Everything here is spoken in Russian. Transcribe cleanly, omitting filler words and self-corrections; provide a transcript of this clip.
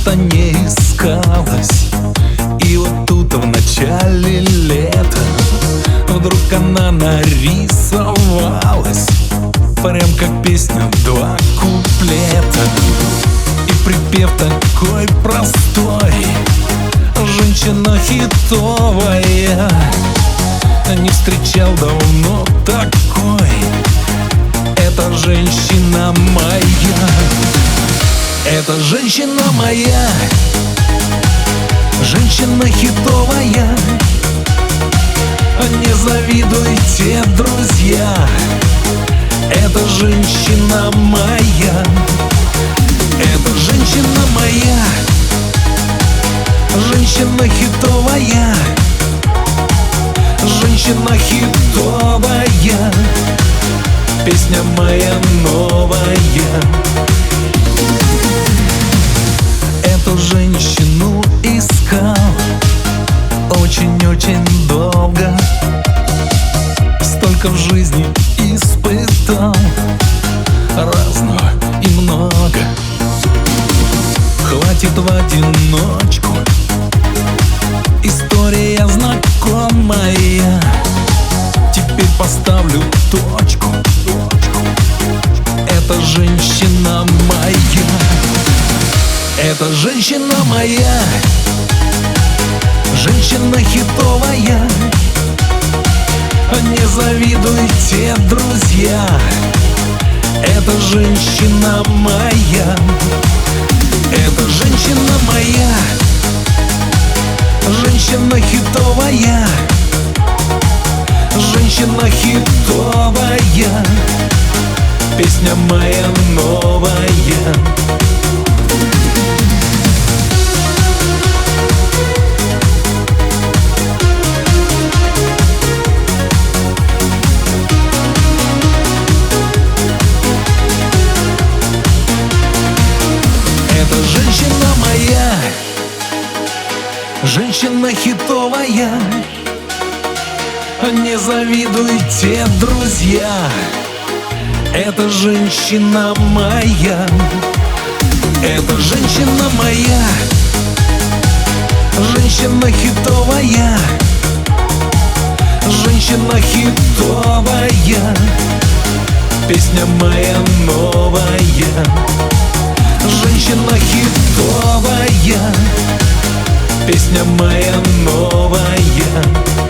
что-то не искалось. И вот тут в начале лета вдруг она нарисовалась, прям как песня, два куплета. И припев такой простой, женщина хитовая. Не встречал давно такой, это женщина моя. Это женщина моя, женщина хитовая. Не завидуйте, друзья, это женщина моя. Это женщина моя, женщина хитовая. Женщина хитовая, песня моя новая. Эту женщину искал очень-очень долго, столько в жизни испытал разного и много. Хватит в одиночку, история знакомая. Теперь поставлю точку. Это женщина моя. Это женщина моя, женщина хитовая. Не завидуйте, друзья, это женщина моя. Это женщина моя, женщина хитовая. Женщина хитовая, песня моя новая. Это женщина моя, женщина хитовая. Не завидуйте, друзья, это женщина моя. Это женщина моя, женщина хитовая. Женщина хитовая, песня моя новая. Женщина хитовая, песня моя новая.